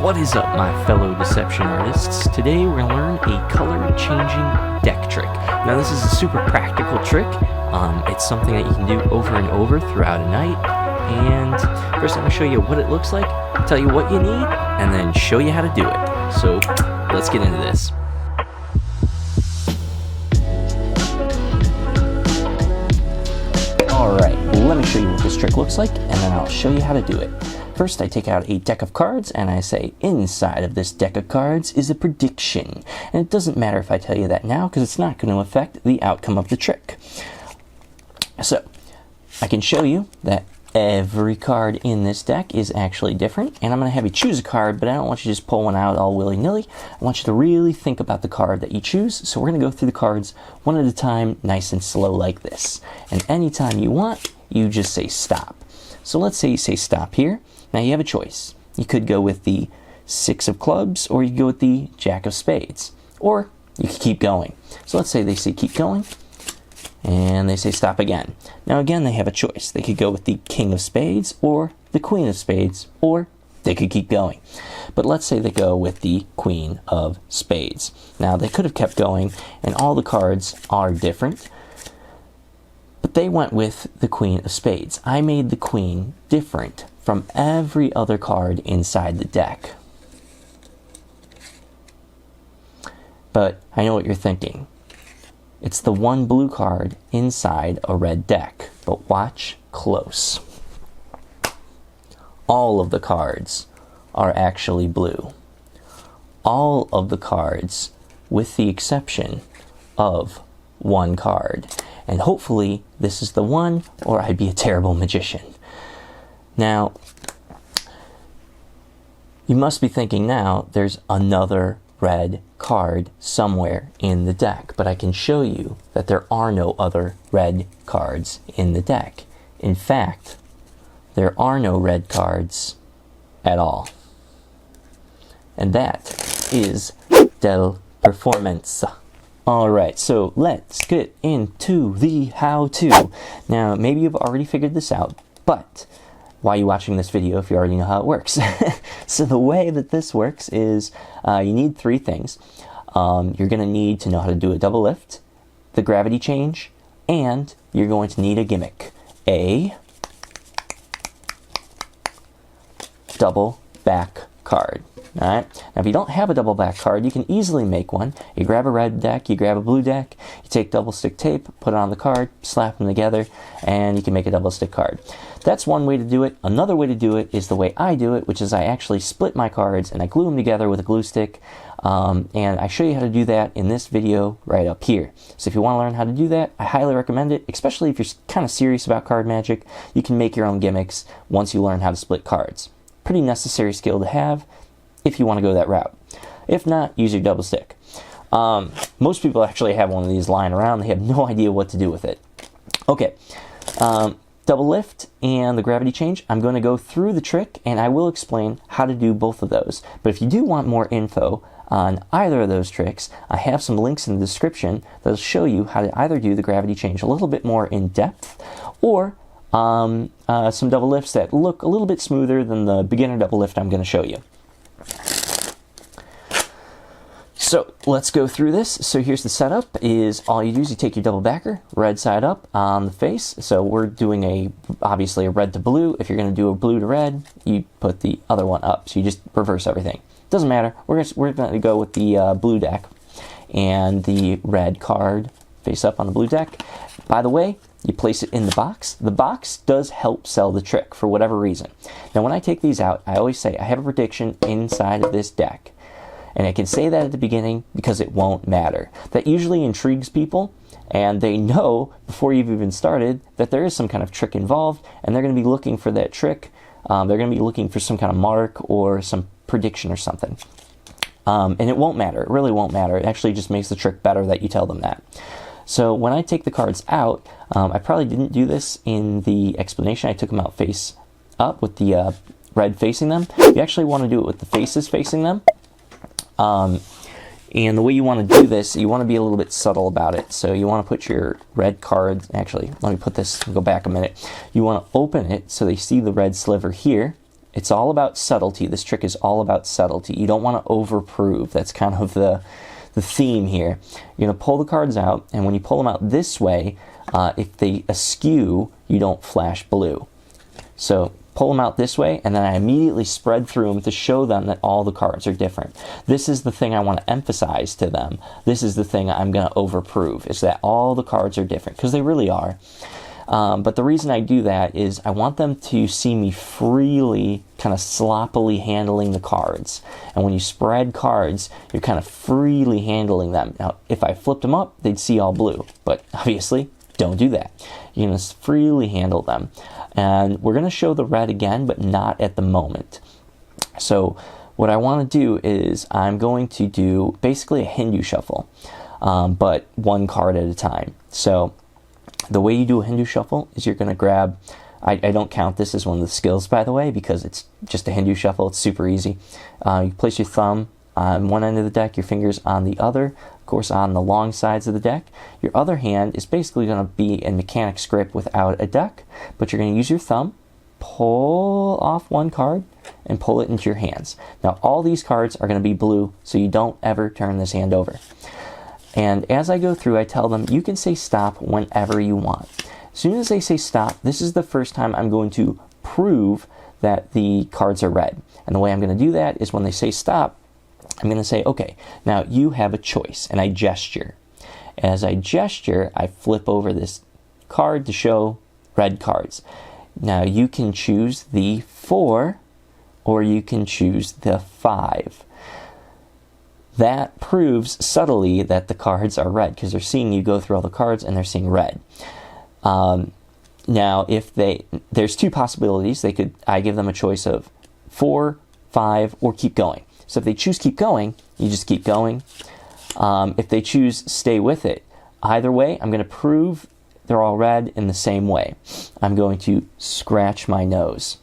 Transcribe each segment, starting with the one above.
What is up, my fellow deception artists? Today we're going to learn a color-changing deck trick. Now this is a super practical trick. It's something that you can do over and over throughout a night. And first I'm going to show you what it looks like, tell you what you need, and then show you how to do it. So let's get into this. Alright, let me show you what this trick looks like, and then I'll show you how to do it. First, I take out a deck of cards, and I say, inside of this deck of cards is a prediction. And it doesn't matter if I tell you that now, because it's not going to affect the outcome of the trick. So, I can show you that every card in this deck is actually different, and I'm going to have you choose a card, but I don't want you to just pull one out all willy-nilly. I want you to really think about the card that you choose, so we're going to go through the cards one at a time, nice and slow like this. And anytime you want, you just say stop. So let's say you say stop here. Now you have a choice. You could go with the 6 of clubs, or you could go with the Jack of spades, or you could keep going. So let's say they say keep going, and they say stop again. Now again, they have a choice. They could go with the King of spades, or the Queen of spades, or they could keep going. But let's say they go with the Queen of spades. Now they could have kept going, and all the cards are different, but they went with the Queen of spades. I made the Queen different from every other card inside the deck. But I know what you're thinking. It's the one blue card inside a red deck. But watch close. All of the cards are actually blue. All of the cards, with the exception of one card. And hopefully this is the one, or I'd be a terrible magician. Now, you must be thinking now, there's another red card somewhere in the deck, but I can show you that there are no other red cards in the deck. In fact, there are no red cards at all. And that is del performance. Alright, so let's get into the how-to. Now, maybe you've already figured this out, but why are you watching this video if you already know how it works? So the way that this works is you need 3 things. You're going to need to know how to do a double lift, the gravity change, and you're going to need a gimmick. A double back card. Alright, now if you don't have a double back card, you can easily make one. You grab a red deck, you grab a blue deck, you take double stick tape, put it on the card, slap them together, and you can make a double stick card. That's one way to do it. Another way to do it is the way I do it, which is I actually split my cards and I glue them together with a glue stick, and I show you how to do that in this video right up here. So if you want to learn how to do that, I highly recommend it, especially if you're kind of serious about card magic. You can make your own gimmicks once you learn how to split cards. Pretty necessary skill to have if you want to go that route. If not, use your double stick. Most people actually have one of these lying around. They have no idea what to do with it. Okay, double lift and the gravity change. I'm going to go through the trick and I will explain how to do both of those. But if you do want more info on either of those tricks, I have some links in the description that'll show you how to either do the gravity change a little bit more in depth, or some double lifts that look a little bit smoother than the beginner double lift I'm going to show you. So let's go through this. So here's the setup. Is all you do is you take your double backer, red side up on the face. So we're doing obviously a red to blue. If you're going to do a blue to red, you put the other one up. So you just reverse everything. Doesn't matter. We're going to go with the blue deck and the red card face up on the blue deck. By the way, you place it in the box. The box does help sell the trick for whatever reason. Now when I take these out, I always say I have a prediction inside of this deck. And I can say that at the beginning because it won't matter. That usually intrigues people, and they know before you've even started that there is some kind of trick involved, and they're going to be looking for that trick. They're going to be looking for some kind of mark or some prediction or something. And it won't matter. It really won't matter. It actually just makes the trick better that you tell them that. So when I take the cards out, I probably didn't do this in the explanation. I took them out face up with the red facing them. You actually want to do it with the faces facing them. And the way you want to do this, you want to be a little bit subtle about it. So you want to put your red cards, actually, let me put this, go back a minute. You want to open it so they see the red sliver here. It's all about subtlety. This trick is all about subtlety. You don't want to overprove. That's kind of the theme here. You're going to pull the cards out, and when you pull them out this way, if they askew, you don't flash blue. So pull them out this way, and then I immediately spread through them to show them that all the cards are different. This is the thing I want to emphasize to them. This is the thing I'm going to overprove, is that all the cards are different, because they really are. But the reason I do that is I want them to see me freely, kind of sloppily handling the cards. And when you spread cards, you're kind of freely handling them. Now, if I flipped them up, they'd see all blue. But obviously, don't do that. You're going to freely handle them. And we're going to show the red again, but not at the moment. So what I want to do is I'm going to do basically a Hindu shuffle, but one card at a time. So the way you do a Hindu shuffle is you're going to grab, I don't count this as one of the skills, by the way, because it's just a Hindu shuffle. It's super easy. You place your thumb on one end of the deck, your fingers on the other, of course on the long sides of the deck. Your other hand is basically going to be in mechanic's grip without a deck, but you're going to use your thumb, pull off one card, and pull it into your hands. Now all these cards are going to be blue, so you don't ever turn this hand over. And as I go through, I tell them, you can say stop whenever you want. As soon as they say stop, this is the first time I'm going to prove that the cards are red. And the way I'm going to do that is when they say stop, I'm going to say, okay, now you have a choice, and I gesture. As I gesture, I flip over this card to show red cards. Now you can choose the 4, or you can choose the 5. That proves subtly that the cards are red, because they're seeing you go through all the cards and they're seeing red. Now, if there's two possibilities. I give them a choice of 4, 5, or keep going. So if they choose keep going, you just keep going. If they choose stay with it, either way, I'm going to prove they're all red in the same way. I'm going to scratch my nose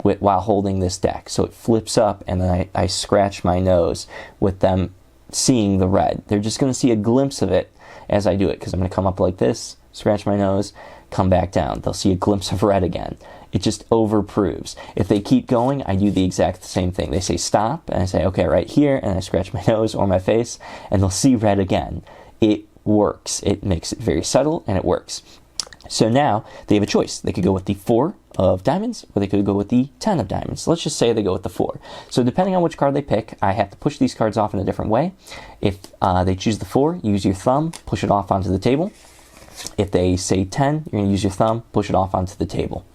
while holding this deck. So it flips up, and then I scratch my nose with them seeing the red. They're just going to see a glimpse of it as I do it, because I'm going to come up like this, scratch my nose, come back down. They'll see a glimpse of red again. It just overproves. If they keep going, I do the exact same thing. They say stop, and I say, okay, right here, and I scratch my nose or my face, and they'll see red again. It works. It makes it very subtle, and it works. So now they have a choice. They could go with the 4 of diamonds, or they could go with the 10 of diamonds. Let's just say they go with the 4. So depending on which card they pick, I have to push these cards off in a different way. If they choose the 4, use your thumb, push it off onto the table. If they say 10, you're going to use your thumb, push it off onto the table.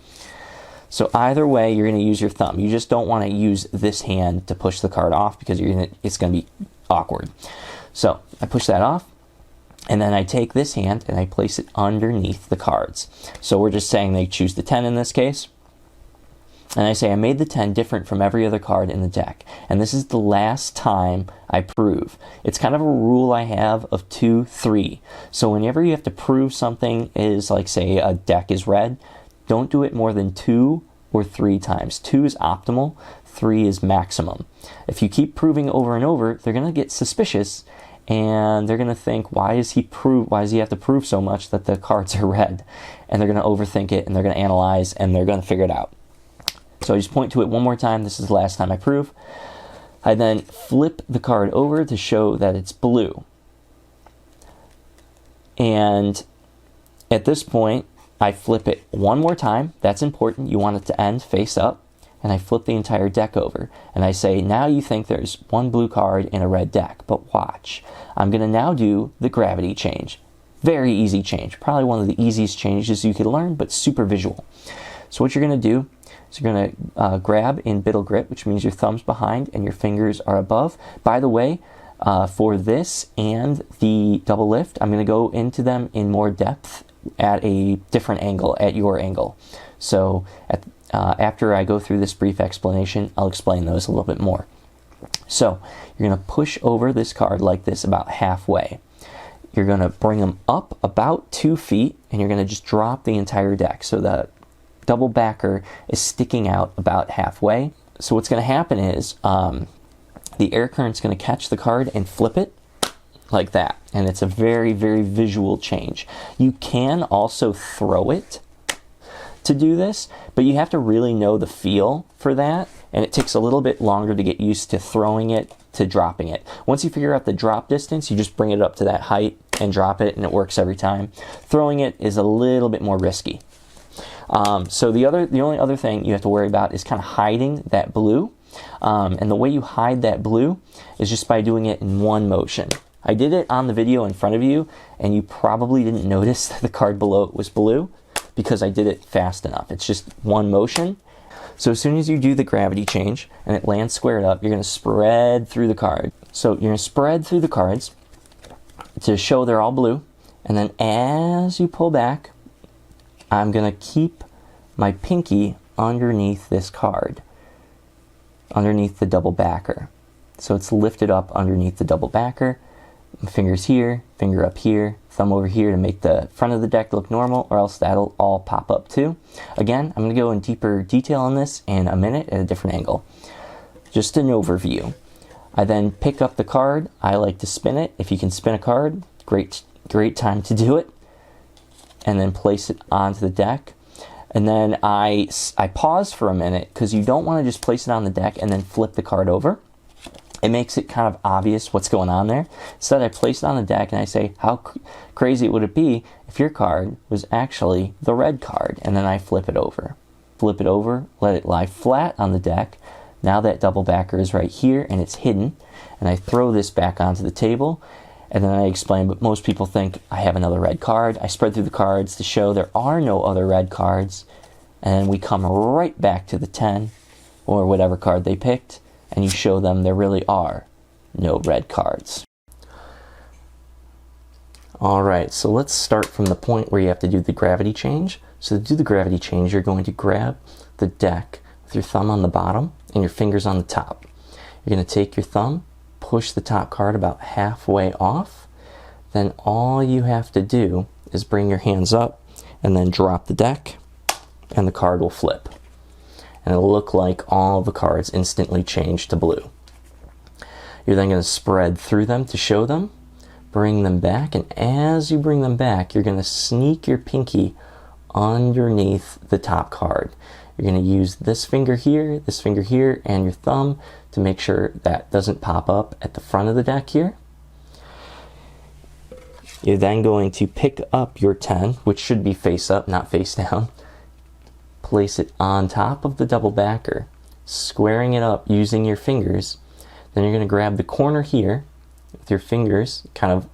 So either way, you're going to use your thumb. You just don't want to use this hand to push the card off, because it's going to be awkward. So I push that off. And then I take this hand and I place it underneath the cards. So we're just saying they choose the 10 in this case. And I say I made the 10 different from every other card in the deck. And this is the last time I prove. It's kind of a rule I have of 2, 3. So whenever you have to prove something is, like, say a deck is red, don't do it more than 2 or 3 times. 2 is optimal, 3 is maximum. If you keep proving over and over, they're going to get suspicious. And they're going to think, why does he have to prove so much that the cards are red? And they're going to overthink it, and they're going to analyze, and they're going to figure it out. So I just point to it one more time. This is the last time I prove. I then flip the card over to show that it's blue. And at this point, I flip it one more time. That's important. You want it to end face up. And I flip the entire deck over. And I say, now you think there's one blue card in a red deck, but watch. I'm going to now do the gravity change. Very easy change. Probably one of the easiest changes you could learn, but super visual. So what you're going to do is you're going to grab in biddle grip, which means your thumb's behind and your fingers are above. By the way, for this and the double lift, I'm going to go into them in more depth at a different angle, at your angle. So after I go through this brief explanation, I'll explain those a little bit more. So you're going to push over this card like this about halfway. You're going to bring them up about 2 feet, and you're going to just drop the entire deck. So the double backer is sticking out about halfway. So what's going to happen is the air current's going to catch the card and flip it like that. And it's a very, very visual change. You can also throw it to do this, but you have to really know the feel for that, and it takes a little bit longer to get used to throwing it to dropping it. Once you figure out the drop distance, you just bring it up to that height and drop it, and it works every time. Throwing it is a little bit more risky. So the only other thing you have to worry about is kind of hiding that blue. And the way you hide that blue is just by doing it in one motion. I did it on the video in front of you, and you probably didn't notice that the card below it was blue because I did it fast enough. It's just one motion. So as soon as you do the gravity change and it lands squared up, you're going to spread through the card. So you're going to spread through the cards to show they're all blue. And then as you pull back, I'm going to keep my pinky underneath this card, underneath the double backer. So it's lifted up underneath the double backer. Fingers here, finger up here, thumb over here to make the front of the deck look normal, or else that'll all pop up too. Again, I'm going to go in deeper detail on this in a minute at a different angle. Just an overview. I then pick up the card. I like to spin it. If you can spin a card, great time to do it. And then place it onto the deck. And then I pause for a minute because you don't want to just place it on the deck and then flip the card over. It makes it kind of obvious what's going on there. Instead, I place it on the deck and I say, how crazy would it be if your card was actually the red card? And then I flip it over. Flip it over, let it lie flat on the deck. Now that double backer is right here and it's hidden. And I throw this back onto the table. And then I explain, but most people think I have another red card. I spread through the cards to show there are no other red cards. And then we come right back to the 10 or whatever card they picked. And you show them there really are no red cards. Alright, so let's start from the point where you have to do the gravity change. So to do the gravity change, you're going to grab the deck with your thumb on the bottom and your fingers on the top. You're going to take your thumb, push the top card about halfway off. Then all you have to do is bring your hands up and then drop the deck, and the card will flip. And it'll look like all the cards instantly change to blue. You're then going to spread through them to show them, bring them back, and as you bring them back, you're going to sneak your pinky underneath the top card. You're going to use this finger here, and your thumb to make sure that doesn't pop up at the front of the deck here. You're then going to pick up your 10, which should be face up, not face down. Place it on top of the double backer, squaring it up using your fingers. Then you're going to grab the corner here with your fingers, kind of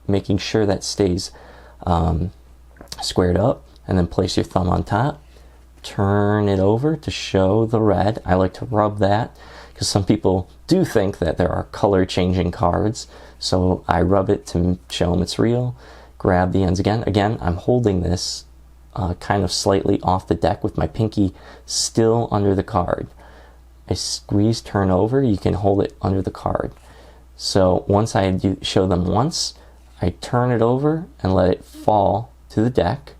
making sure that stays squared up, and then place your thumb on top. Turn it over to show the red. I like to rub that because some people do think that there are color changing cards, so I rub it to show them it's real. Grab the ends again. Again, I'm holding this kind of slightly off the deck with my pinky still under the card. I squeeze, turn over, you can hold it under the card. So once I show them once, I turn it over and let it fall to the deck,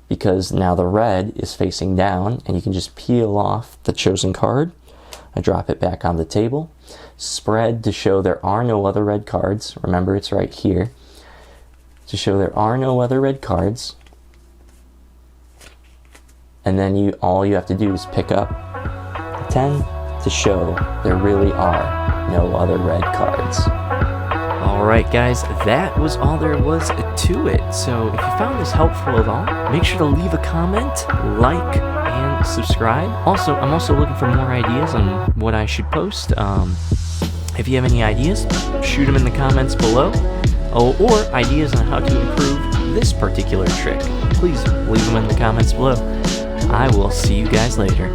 because now the red is facing down and you can just peel off the chosen card. I drop it back on the table, spread to show there are no other red cards. Remember, it's right here. To show there are no other red cards. And then all you have to do is pick up the 10 to show there really are no other red cards. Alright guys, that was all there was to it. So if you found this helpful at all, make sure to leave a comment, like, and subscribe. Also, I'm also looking for more ideas on what I should post. If you have any ideas, shoot them in the comments below. Or ideas on how to improve this particular trick, please leave them in the comments below. I will see you guys later.